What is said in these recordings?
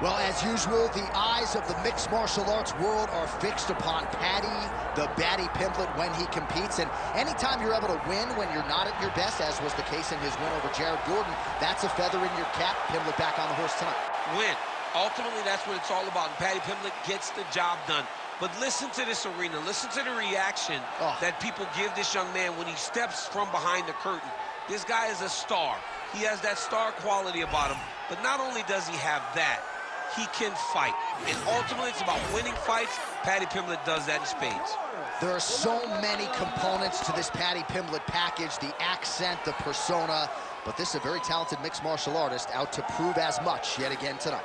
Well, as usual, the eyes of the mixed martial arts world are fixed upon Paddy, the Batty Pimblett, when he competes. And anytime you're able to win when you're not at your best, as was the case in his win over Jared Gordon, that's a feather in your cap. Pimblett back on the horse tonight. Win. Ultimately, that's what it's all about. And Paddy Pimblett gets the job done. But listen to this arena. Listen to the reaction that people give this young man when he steps from behind the curtain. This guy is a star. He has that star quality about him. But not only does he have that, he can fight. And ultimately, it's about winning fights. Paddy Pimblett does that in spades. There are so many components to this Paddy Pimblett package, the accent, the persona, but this is a very talented mixed martial artist out to prove as much yet again tonight.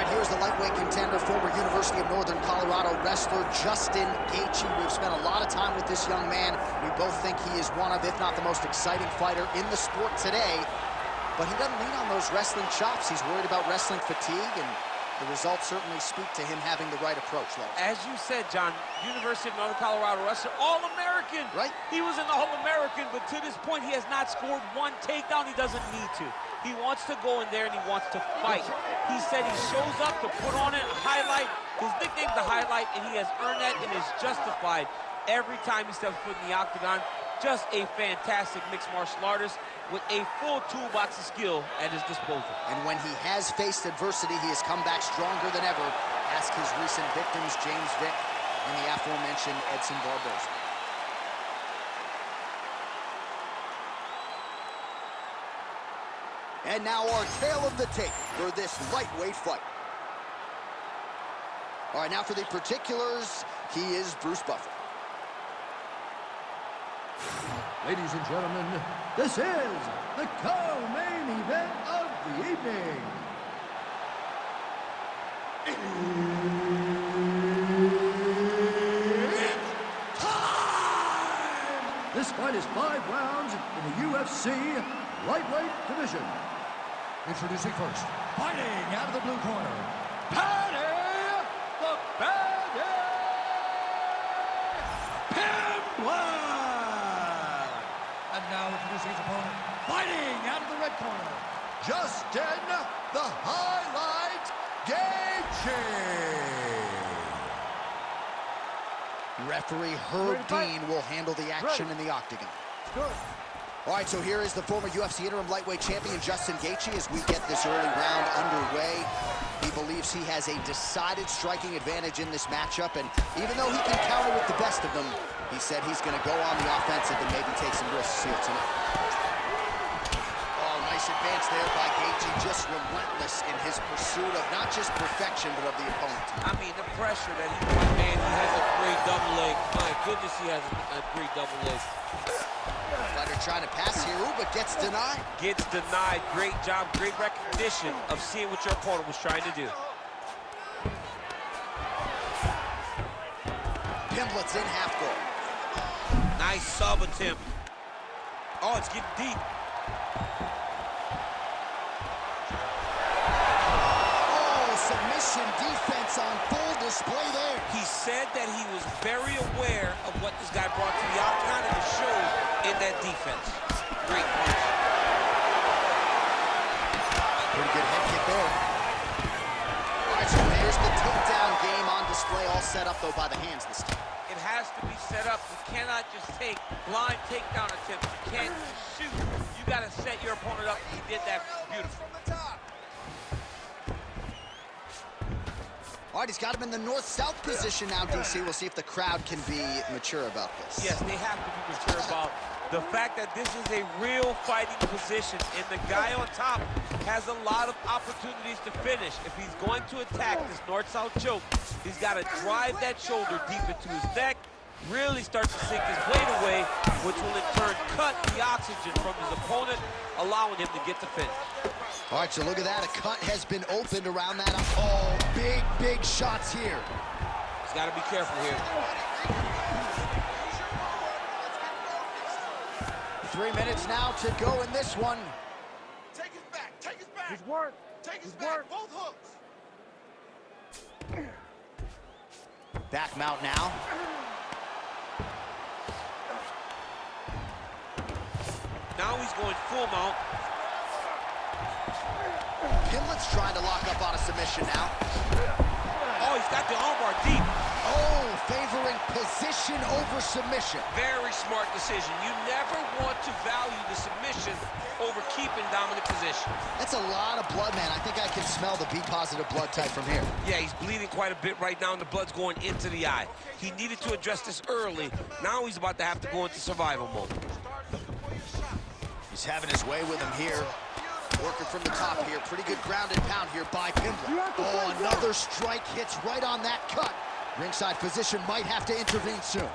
Here's the lightweight contender, former University of Northern Colorado wrestler Justin Gaethje. We've spent a lot of time with this young man. We both think he is one of, if not the most exciting fighter in the sport today. But he doesn't lean on those wrestling chops. He's worried about wrestling fatigue, and the results certainly speak to him having the right approach, Lowe. As you said, John, University of Northern Colorado wrestler, All-American. Right. He was an All-American, but to this point, he has not scored one takedown. He doesn't need to. He wants to go in there and he wants to fight. He said he shows up to put on a highlight. His nickname's the Highlight, and he has earned that and is justified every time he steps foot in the octagon. Just a fantastic mixed martial artist with a full toolbox of skill at his disposal. And when he has faced adversity, he has come back stronger than ever. Ask his recent victims, James Vick and the aforementioned Edson Barboza. And now our tale of the tape for this lightweight fight. All right, now for the particulars, he is Bruce Buffer. Ladies and gentlemen, this is the co-main event of the evening. It's time! This fight is 5 rounds in the UFC lightweight division. Introducing first, fighting out of the blue corner, Paddy the Baddy Pimblett! And now introducing his opponent, fighting out of the red corner, Justin the Highlight Gaethje! Referee Herb Dean will handle the action in the octagon. Good. All right, so here is the former UFC interim lightweight champion, Justin Gaethje, as we get this early round underway. He believes he has a decided striking advantage in this matchup, and even though he can counter with the best of them, he said he's going to go on the offensive and maybe take some risks here tonight. Oh, nice advance there by Gaethje, just relentless in his pursuit of not just perfection, but of the opponent. I mean, the pressure that he put, man, he has a great double leg. My goodness, he has a great double leg. Fighter trying to pass here, but gets denied. Gets denied. Great job, great recognition of seeing what your opponent was trying to do. Pimblett's in half guard. Nice sub attempt. Oh, it's getting deep. Oh, submission defense on full display there. He said that he was very aware of what this guy brought to the octagon, and it showed in that defense. Great punch. Pretty good head kick there. All right, so there's the takedown game on display, all set up, though, by the hands this time. It has to be set up. You cannot just take blind takedown attempts. You can't just shoot. You got to set your opponent up. He did that beautifully. All right, he's got him in the north-south position now, DC. We'll see if the crowd can be mature about this. Yes, they have to be mature about the fact that this is a real fighting position, and the guy on top has a lot of opportunities to finish. If he's going to attack this north-south choke, he's got to drive that shoulder deep into his neck, really start to sink his blade away, which will in turn cut the oxygen from his opponent, allowing him to get the finish. All right, so look at that. A cut has been opened around that. Oh, big shots here. He's got to be careful here. 3 minutes now to go in this one. Take his back, take his back. His work. Take his back, both hooks. Back mount now. Now he's going full mount. Pimlet's trying to lock up on a submission now. Oh, he's got the armbar deep. Oh, favoring position over submission. Very smart decision. You never want to value the submission over keeping dominant position. That's a lot of blood, man. I think I can smell the B-positive blood type from here. Yeah, he's bleeding quite a bit right now, and the blood's going into the eye. He needed to address this early. Now he's about to have to go into survival mode. He's having his way with him here. Working from the top here. Pretty good ground and pound here by Pimlet. Oh, another strike hits right on that cut. Ringside physician might have to intervene soon.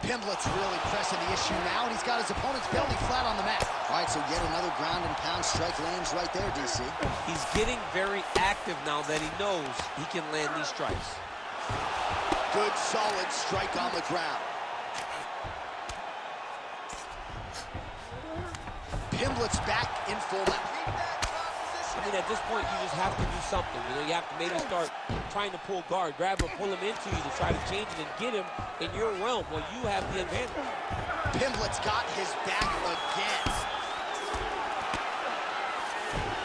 Pimlet's really pressing the issue now, and he's got his opponent's belly flat on the mat. All right, so yet another ground and pound strike lands right there, DC. He's getting very active now that he knows he can land these strikes. Good, solid strike on the ground. Pimlet's back in full mount. I mean, at this point, you just have to do something. You know, you have to maybe start trying to pull guard, grab him, pull him into you to try to change it and get him in your realm where you have the advantage. Pimlet's got his back again.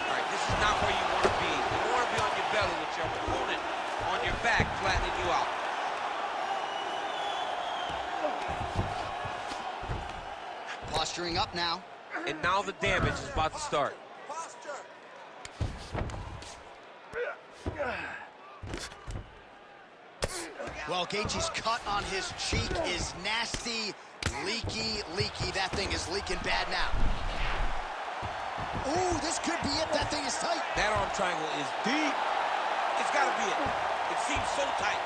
All right, this is not where you want to be. You want to be on your belly with your opponent on your back, flattening you out. Posturing up now. And now the damage is about to start. Well, Gaethje's cut on his cheek is nasty, leaky. That thing is leaking bad now. Ooh, this could be it. That thing is tight. That arm triangle is deep. It's got to be it. It seems so tight.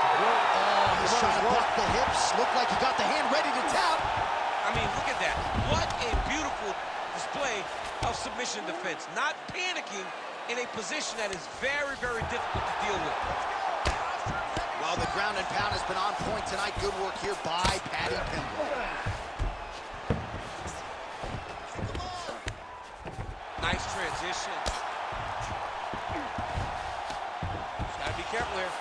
Oh, he's trying to block the hips. Looked like he got the hand ready to tap. I mean, look at that. What a beautiful display of submission defense. Not panicking in a position that is very, very difficult to deal with. Well, the ground and pound has been on point tonight. Good work here by Paddy Pimlet. Nice transition. Just gotta be careful here.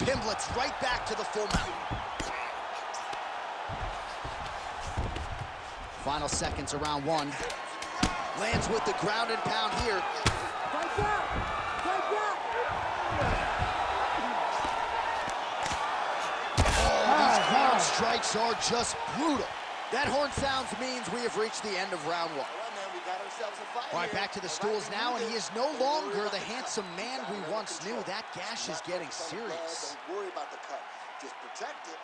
Pimlet's right back to the full mount. Final seconds around one. Lands with the ground and pound here. Ground strikes are just brutal. That horn sounds means we have reached the end of round one. All right, back to the stools now, and he is no longer the handsome man we once knew. That gash is getting serious. Don't worry about the cut. Just protect it.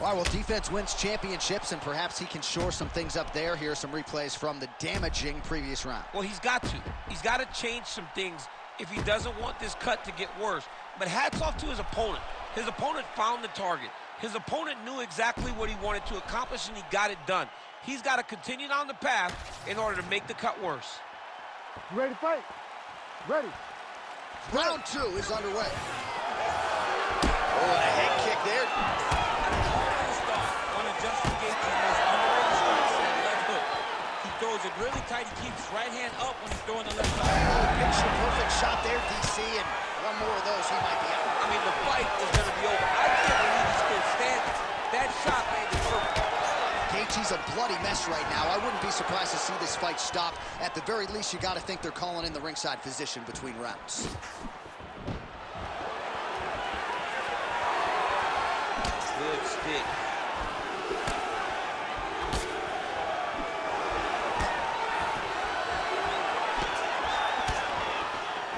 All right, well, defense wins championships, and perhaps he can shore some things up there. Here are some replays from the damaging previous round. Well, he's got to. He's got to change some things if he doesn't want this cut to get worse. But hats off to his opponent. His opponent found the target. His opponent knew exactly what he wanted to accomplish, and he got it done. He's got to continue down the path in order to make the cut worse. You ready to fight? Ready. Round two is underway. Oh, and a head kick there. One of Justin Gaethje's most underrated strikes, that left hook. He throws it really tight. He keeps his right hand up when he's throwing the left hook. Oh, picture perfect shot there, DC, and one more of those, he might be out. I mean, the fight is going to be over. I can't believe he's still standing. That shot landed perfect. Gaethje's a bloody mess right now. I wouldn't be surprised to see this fight stop. At the very least, you got to think they're calling in the ringside physician between rounds. Good stick.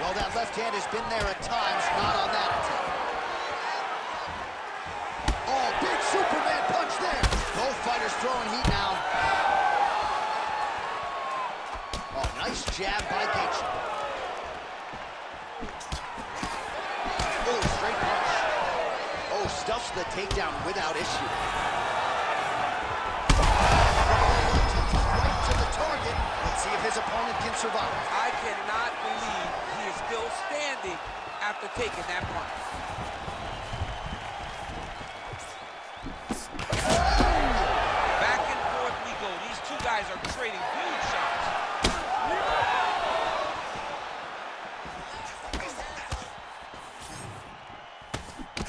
Well, that left hand has been there at times, not on that attempt. Oh, big Superman punch there. Both fighters throwing heat now. Oh, nice jab by Gaethje. Oh, straight punch. Oh, stuffs the takedown without issue. see if his opponent can survive. I cannot believe he is still standing after taking that punch. Back and forth we go. These two guys are trading huge shots.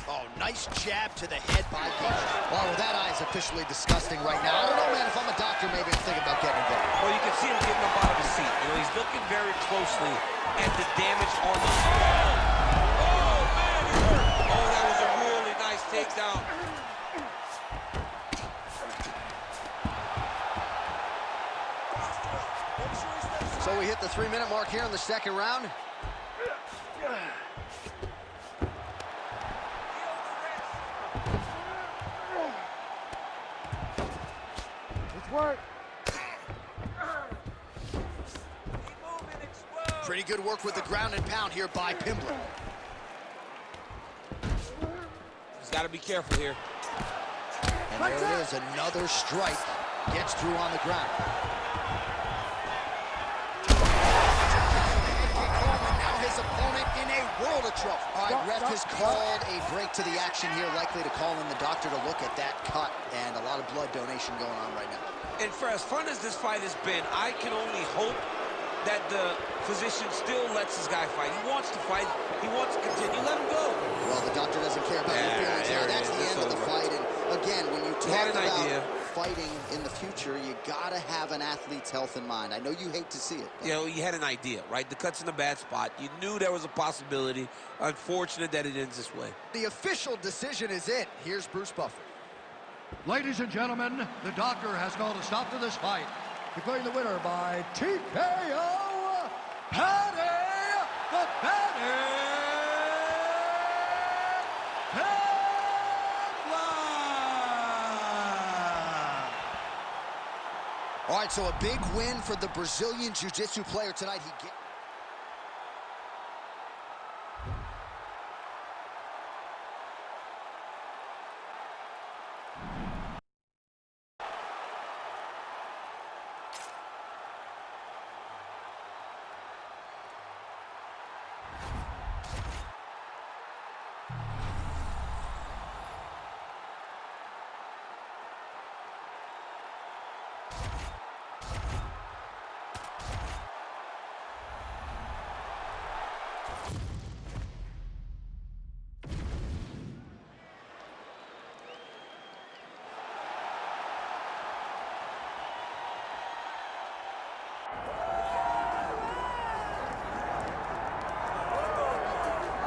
Oh, nice jab to the head by Gaethje. Well, that eye is officially disgusting right now. I don't know, man. If I'm a doctor, maybe I'm thinking about getting involved. Well, you can see him getting up out of his seat. You know, he's looking very closely at the damage on the... Oh, man, he hurt. Oh, that was a really nice takedown. So we hit the 3-minute mark here in the second round. Work. Pretty good work with the ground and pound here by Pimblett. He's got to be careful here. And there it is, another strike. Gets through on the ground. Now his opponent in a world of trouble. All right, ref has called a break to the action here, likely to call in the doctor to look at that cut, and a lot of blood donation going on right now. And for as fun as this fight has been, I can only hope that the physician still lets this guy fight. He wants to fight. He wants to continue. Let him go. Well, the doctor doesn't care about your feelings. there it That's is. the end of the fight. And again, when you talk an about idea. fighting in the future, you gotta have an athlete's health in mind. I know you hate to see it. You know, you had an idea, right? The cut's in a bad spot. You knew there was a possibility. Unfortunate that it ends this way. The official decision is in. Here's Bruce Buffer. Ladies and gentlemen, the doctor has called a stop to this fight, declaring the winner by TKO, Paddy the Baddy Pimblett. All right, so a big win for the Brazilian Jiu-Jitsu player tonight.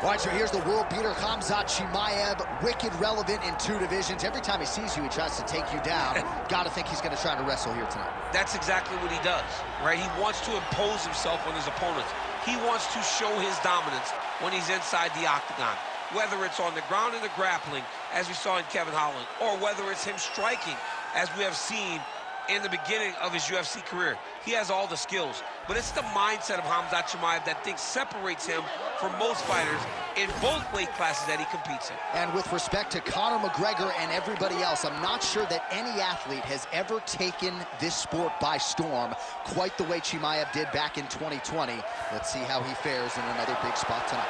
All right, so here's the world beater, Khamzat Chimaev, wicked relevant in 2 divisions. Every time he sees you, he tries to take you down. Gotta think he's gonna try to wrestle here tonight. That's exactly what he does, right? He wants to impose himself on his opponents. He wants to show his dominance when he's inside the octagon, whether it's on the ground in the grappling, as we saw in Kevin Holland, or whether it's him striking, as we have seen in the beginning of his UFC career. He has all the skills, but it's the mindset of Khamzat Chimaev that I think separates him from most fighters in both weight classes that he competes in. And with respect to Conor McGregor and everybody else, I'm not sure that any athlete has ever taken this sport by storm quite the way Chimaev did back in 2020. Let's see how he fares in another big spot tonight.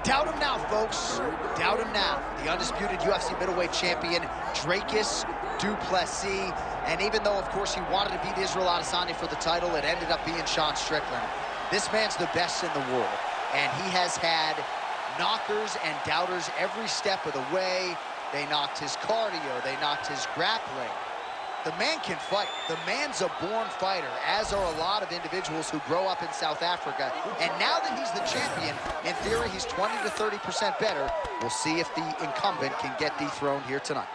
Doubt him now, folks. Doubt him now. The undisputed UFC middleweight champion, Dricus Du Plessis. And even though, of course, he wanted to beat Israel Adesanya for the title, it ended up being Sean Strickland. This man's the best in the world. And he has had knockers and doubters every step of the way. They knocked his cardio. They knocked his grappling. The man can fight. The man's a born fighter, as are a lot of individuals who grow up in South Africa. And now that he's the champion, in theory, he's 20 to 30% better. We'll see if the incumbent can get dethroned here tonight.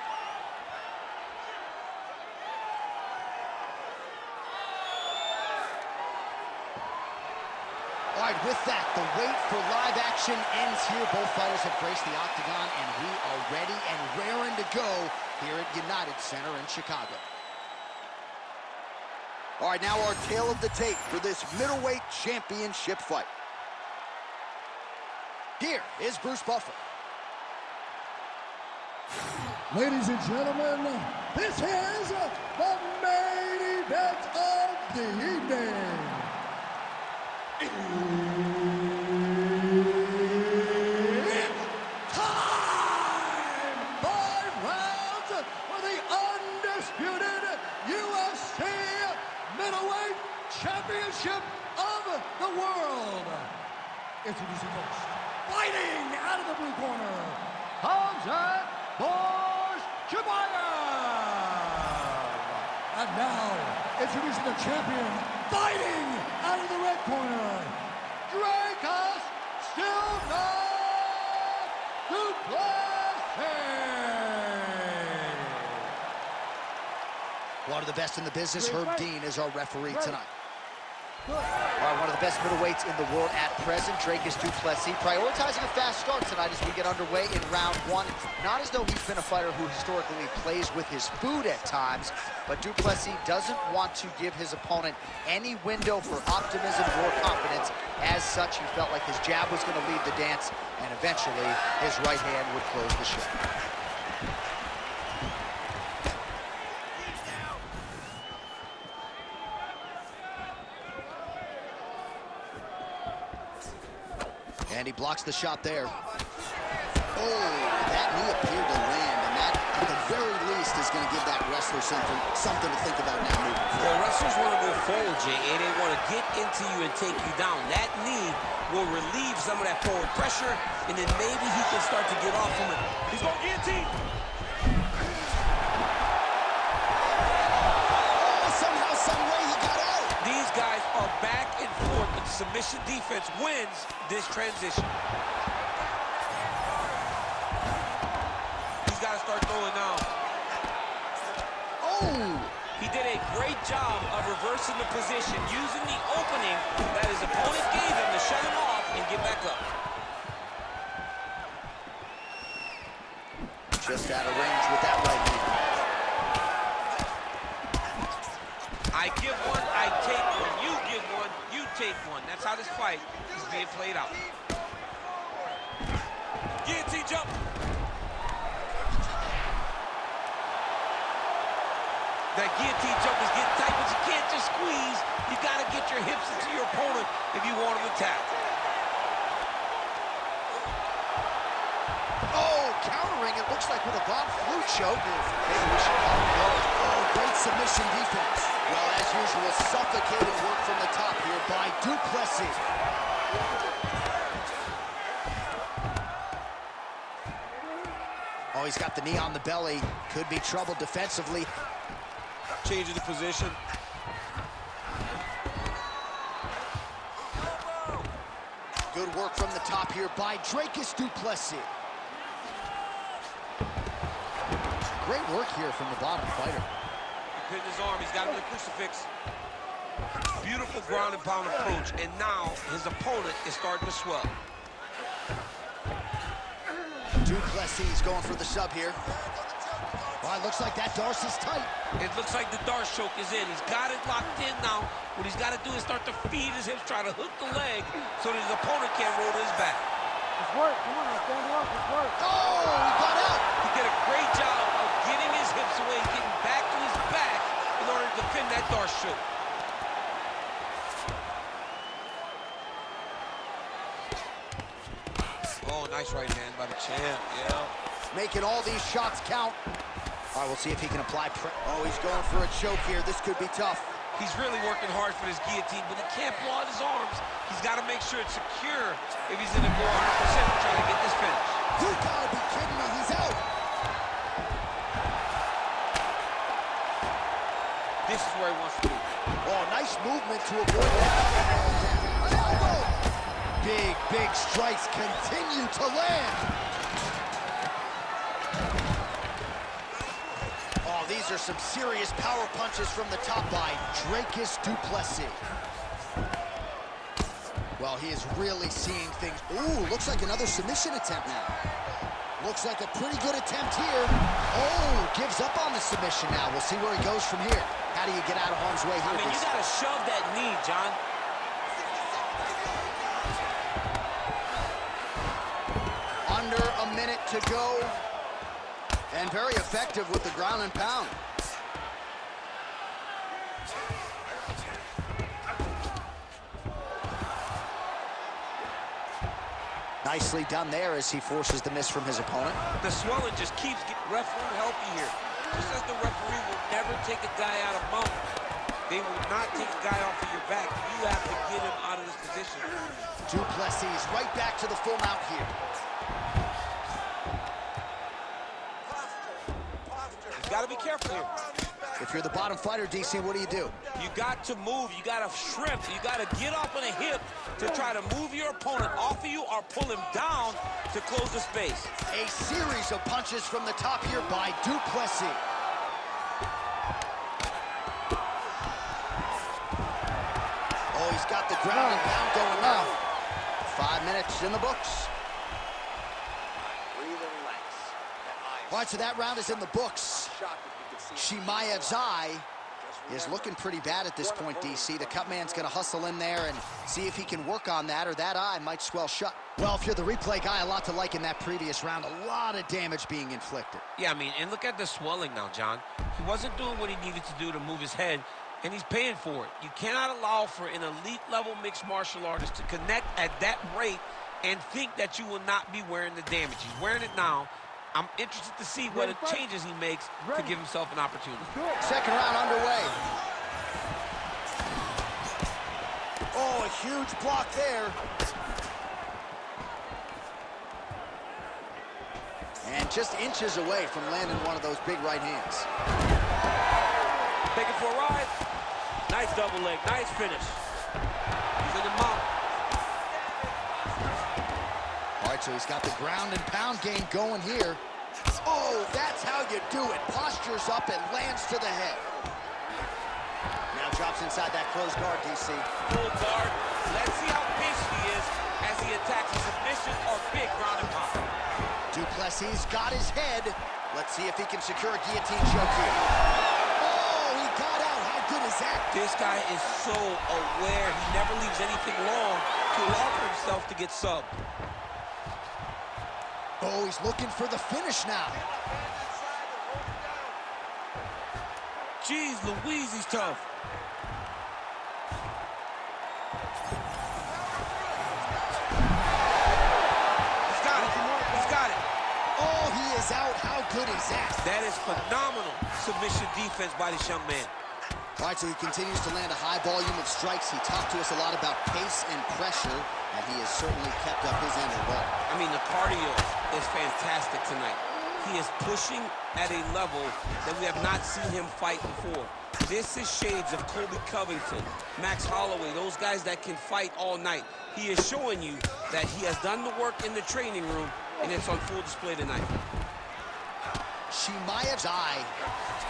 All right, with that, the wait for live action ends here. Both fighters have graced the octagon, and we are ready and raring to go here at United Center in Chicago. All right, now our tale of the tape for this middleweight championship fight. Here is Bruce Buffer. Ladies and gentlemen, this is the main event of the evening. It's time! 5 rounds for the undisputed UFC Middleweight Championship of the world. Introducing first, fighting out of the blue corner, Khamzat Chimaev. And now, introducing the champion, fighting out of the red corner, Dricus Stillman Du Plessis. One of the best in the business, Herb Dean, is our referee tonight. All right, one of the best middleweights in the world at present, Dricus Du Plessis, prioritizing a fast start tonight as we get underway in round 1. Not as though he's been a fighter who historically plays with his food at times, but Du Plessis doesn't want to give his opponent any window for optimism or confidence. As such, he felt like his jab was going to lead the dance, and eventually his right hand would close the show. And he blocks the shot there. Oh, that knee appeared to land, and that, at the very least, is going to give that wrestler something to think about now moving forward. Well, wrestlers want to go forward, Jay, and they want to get into you and take you down. That knee will relieve some of that forward pressure, and then maybe he can start to get off from it. He's going guillotine. Somehow, some way, he got out. These guys are back and forth, but the submission defense wins this transition. He's got to start throwing now. Oh! He did a great job of reversing the position, using the opening that his opponent gave him to shut him off and get back up. Just out of range with that right knee. I give one, I take one. You give one, you take one. That's how this fight is being played out. Guillotine jump. That guillotine jump is getting tight, but you can't just squeeze. You got to get your hips into your opponent if you want him to tap. Oh, countering, it looks like with a Von Flue choke. Maybe we should call it going. Oh, great submission defense. Well, as usual, suffocating work from the top here by Du Plessis. Oh, he's got the knee on the belly. Could be trouble defensively. Changing the position. Good work from the top here by Dricus Du Plessis. Great work here from the bottom fighter. He pinned his arm. He's got him in a crucifix. Beautiful ground and pound approach. And now his opponent is starting to swell. Du Plessis going for the sub here. Well, it looks like that Darce is tight. It looks like the Darce choke is in. He's got it locked in now. What he's got to do is start to feed his hips, try to hook the leg so that his opponent can't roll to his back. It's work. Come on, stand it up. It's work. Oh, he got out. He did a great job of getting his hips away, getting back to his back in order to defend that Darce choke. Oh, nice right hand by the champ, yeah. Making all these shots count. All right, we'll see if he can apply Oh, he's going for a choke here. This could be tough. He's really working hard for this guillotine, but he can't pull out his arms. He's got to make sure it's secure if he's going to go 100% to try to get this finish. You gotta be kidding me. He's out. This is where he wants to be. Oh, nice movement to avoid that. An elbow. Big strikes continue to land. Oh, these are some serious power punches from the top by Dricus Du Plessis. Well, he is really seeing things. Ooh, looks like another submission attempt now. Looks like a pretty good attempt here. Oh, gives up on the submission now. We'll see where he goes from here. How do you get out of harm's way here? I mean, you gotta shove that knee, John. Under a minute to go. And very effective with the ground and pound. Nicely done there as he forces the miss from his opponent. The swelling just keeps getting referee healthy here. Just as the referee will never take a guy out of mount, they will not take a guy off of your back. You have to get him out of this position. Du Plessis right back to the full mount here. You've got to be careful here. If you're the bottom fighter, DC, what do? You got to move. You got to shrimp. You got to get up on a hip to try to move your opponent off of you or pull him down to close the space. A series of punches from the top here by Du Plessis. Oh, he's got the ground and pound going now. 5 minutes in the books. All right, so that round is in the books. Chimaev's eye is looking pretty bad at this point, DC. The cut man's going to hustle in there and see if he can work on that, or that eye might swell shut. Well, if you're the replay guy, a lot to like in that previous round. A lot of damage being inflicted. Yeah, I mean, and look at the swelling now, John. He wasn't doing what he needed to do to move his head, and he's paying for it. You cannot allow for an elite-level mixed martial artist to connect at that rate and think that you will not be wearing the damage. He's wearing it now. I'm interested to see what changes he makes to give himself an opportunity. Second round underway. Oh, a huge block there. And just inches away from landing one of those big right hands. Take it for a ride. Nice double leg, nice finish. He's in the mount. All right, so he's got the ground and pound game going here. Oh, that's how you do it. Postures up and lands to the head. Now drops inside that closed guard, DC. Full guard. Let's see how patient he is as he attacks a submission or big ground and pound. Du Plessis got his head. Let's see if he can secure a guillotine choke here. Oh, he got out. How good is that? This guy is so aware. He never leaves anything long to allow for himself to get subbed. Oh, he's looking for the finish now. Jeez Louise, he's tough. He's got it. He's got it. Oh, he is out. How good is that? That is phenomenal submission defense by this young man. All right, so he continues to land a high volume of strikes. He talked to us a lot about pace and pressure, and he has certainly kept up his end of the ball. I mean, the cardio is fantastic tonight. He is pushing at a level that we have not seen him fight before. This is shades of Colby Covington, Max Holloway, those guys that can fight all night. He is showing you that he has done the work in the training room, and it's on full display tonight. Chimaev's eye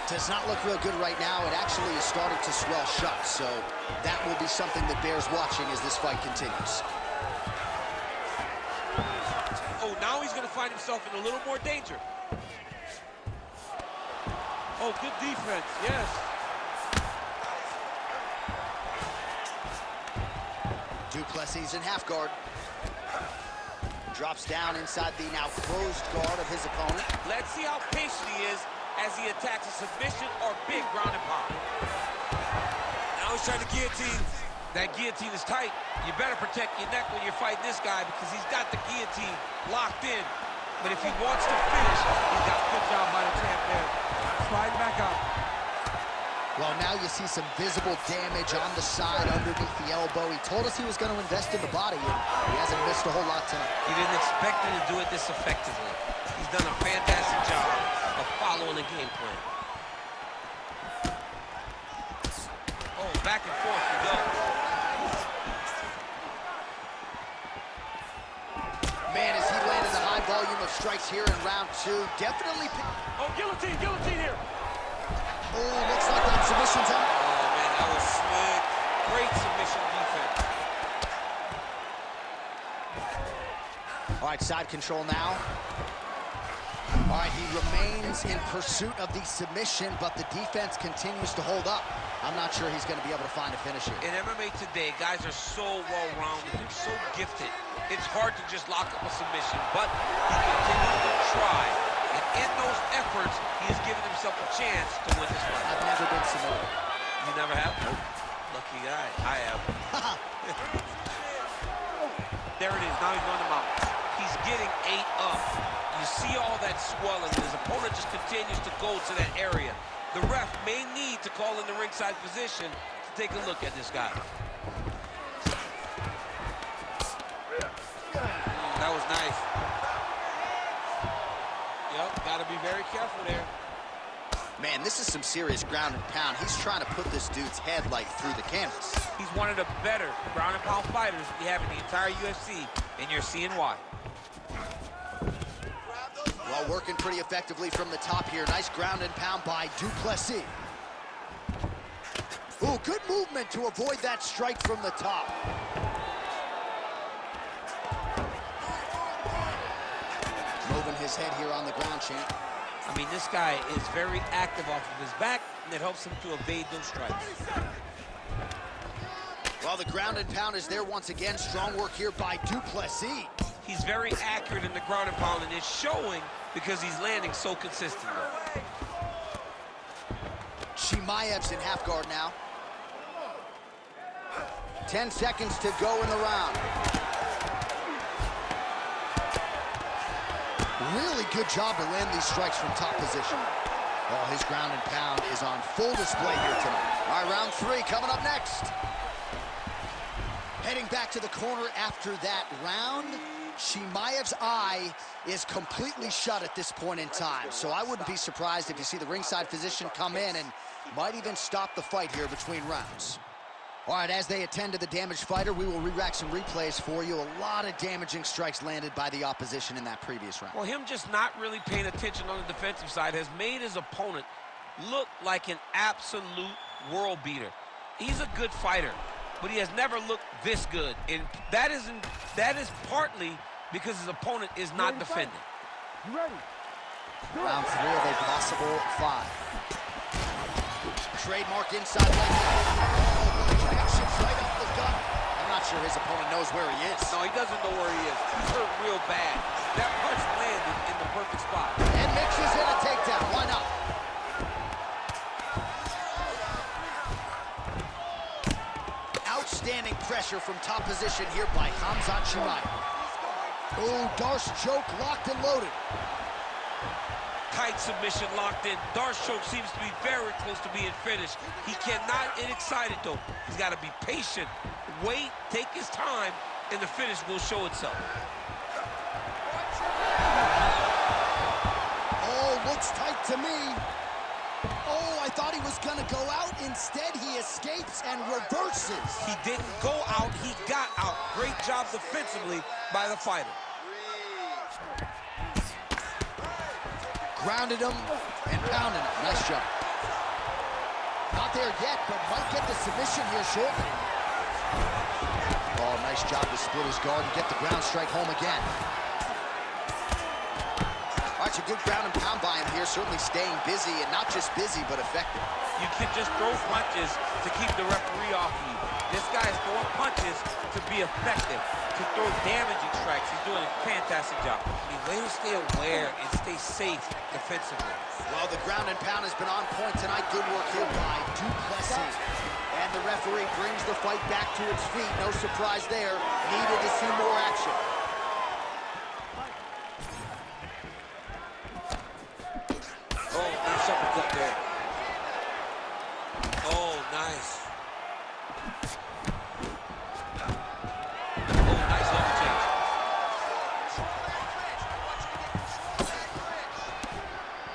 does not look real good right now. It actually is starting to swell shut, so that will be something that bears watching as this fight continues. Oh, now he's going to find himself in a little more danger. Oh, good defense, yes. Du Plessis in half guard. Drops down inside the now closed guard of his opponent. Let's see how patient he is as he attacks a submission or big ground and pound. Now he's trying to guillotine. That guillotine is tight. You better protect your neck when you're fighting this guy because he's got the guillotine locked in. But if he wants to finish, he's got a good job by the champ there. Slide back out. Well, now you see some visible damage on the side underneath the elbow. He told us he was going to invest in the body, and he hasn't missed a whole lot tonight. He didn't expect him to do it this effectively. He's done a fantastic job of following the game plan. Oh, back and forth we go. Man, as he landed a high volume of strikes here in round two, definitely... Oh, guillotine, guillotine here. Oh, looks like that submission's up. Oh, man, that was slick. Great submission defense. All right, side control now. All right, he remains in pursuit of the submission, but the defense continues to hold up. I'm not sure he's going to be able to find a finish here. In MMA today, guys are so well-rounded. They're so gifted. It's hard to just lock up a submission, but he continues to try. And in those efforts, he has given himself a chance to win this fight. I've never been submitted. You never have? Nope. Lucky guy. I have. There it is. Now he's going to mount. He's getting 8 up. You see all that swelling. His opponent just continues to go to that area. The ref may need to call in the ringside position to take a look at this guy. That was nice. Yep, got to be very careful there. Man, this is some serious ground and pound. He's trying to put this dude's head like through the canvas. He's one of the better ground and pound fighters we have in the entire UFC, and you're seeing why. Well, working pretty effectively from the top here. Nice ground and pound by Du Plessis. Ooh, good movement to avoid that strike from the top. Moving his head here on the ground, champ. I mean, this guy is very active off of his back, and it helps him to evade those strikes. Well, the ground and pound is there once again. Strong work here by Du Plessis. He's very accurate in the ground and pound, and it's showing because he's landing so consistently. Chimaev's in half guard now. 10 seconds to go in the round. Really good job to land these strikes from top position. Oh, his ground and pound is on full display here tonight. All right, round 3 coming up next. Heading back to the corner after that round, Chimaev's eye is completely shut at this point in time. So I wouldn't be surprised if you see the ringside physician come in and might even stop the fight here between rounds. All right, as they attend to the damaged fighter, we will re-rack some replays for you. A lot of damaging strikes landed by the opposition in that previous round. Well, him just not really paying attention on the defensive side has made his opponent look like an absolute world beater. He's a good fighter, but he has never looked this good. And that is partly because his opponent is not defending. You ready? Round 3 of a possible 5. Trademark inside leg. Oh, reactions right off the gut. I'm not sure his opponent knows where he is. No, he doesn't know where he is. He's hurt real bad. That punch landed in the perfect spot. And mixes in a takedown. Why not? Outstanding pressure from top position here by Khamzat Chimaev. Oh, Darce choke locked and loaded. Tight submission locked in. Darce choke seems to be very close to being finished. He cannot get excited, though. He's got to be patient, wait, take his time, and the finish will show itself. Oh, looks tight to me. Oh, I thought he was going to go out. Instead, he escapes and reverses. He didn't go out, he got out. Great job defensively by the fighter. Grounded him and pounded him. Nice job. Not there yet, but might get the submission here shortly. Oh, nice job to split his guard and get the ground strike home again. All right, so good ground and pound by him here, certainly staying busy, and not just busy, but effective. You can just throw punches to keep the referee off you. This guy is throwing punches to be effective, to throw damaging strikes. He's doing a fantastic job. I mean, way to stay aware and stay safe defensively. Well, the ground and pound has been on point tonight. Good work here by Du Plessis. And the referee brings the fight back to its feet. No surprise there. Needed to see more action. Oh, nice uppercut there. Oh, nice. Oh, nice level change.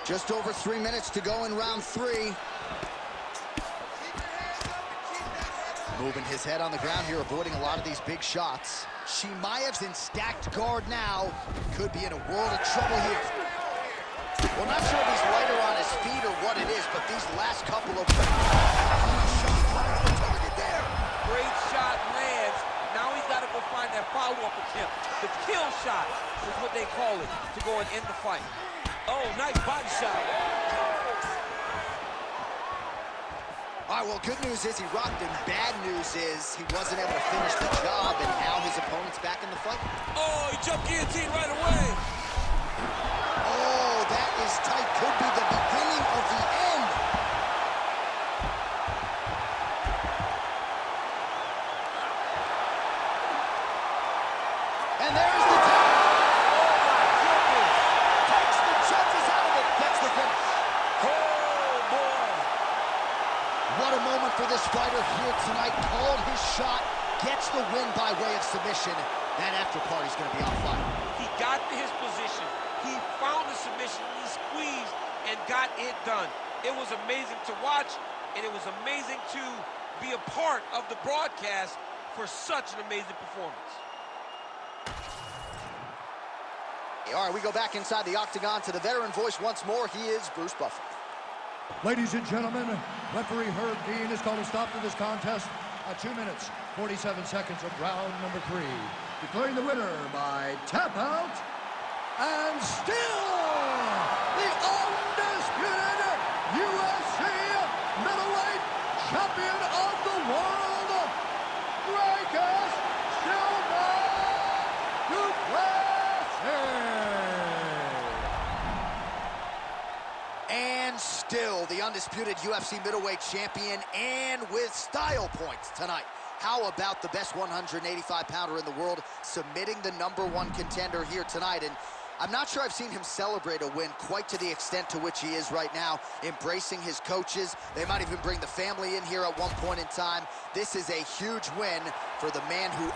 Just over 3 minutes to go in round 3. Moving his head on the ground here, avoiding a lot of these big shots. Chimaev's in stacked guard now. Could be in a world of trouble here. Well, not sure if he's lighter on his feet or what it is, but these last couple of shots right on target there. Great shot lands. Now he's got to go find that follow-up attempt. The kill shot is what they call it, to go and end the fight. Oh, nice body shot. All right, well, good news is he rocked him. Bad news is he wasn't able to finish the job, and now his opponent's back in the fight. Oh, he jumped guillotine right away. Oh, that is tight. Could be the beginning of the end. And there's the tap. Oh, my goodness. Takes the judges out of it. Gets the finish. Oh, boy. What a moment for this fighter here tonight. Called his shot, gets the win by way of submission. That after party's going to be on fire. He got to his position. He found the submission. He squeezed and got it done. It was amazing to watch, and it was amazing to be a part of the broadcast for such an amazing performance. All right, we go back inside the octagon to the veteran voice once more. He is Bruce Buffer. Ladies and gentlemen, referee Herb Dean has called a stop to this contest at 2 minutes, 47 seconds of round number 3. Declaring the winner by tap out, and still the undisputed UFC middleweight champion of the world, Dricus Silva Duplessis. And still the undisputed UFC middleweight champion, and with style points tonight. How about the best 185-pounder in the world submitting the #1 contender here tonight? And I'm not sure I've seen him celebrate a win quite to the extent to which he is right now, embracing his coaches. They might even bring the family in here at one point in time. This is a huge win for the man who...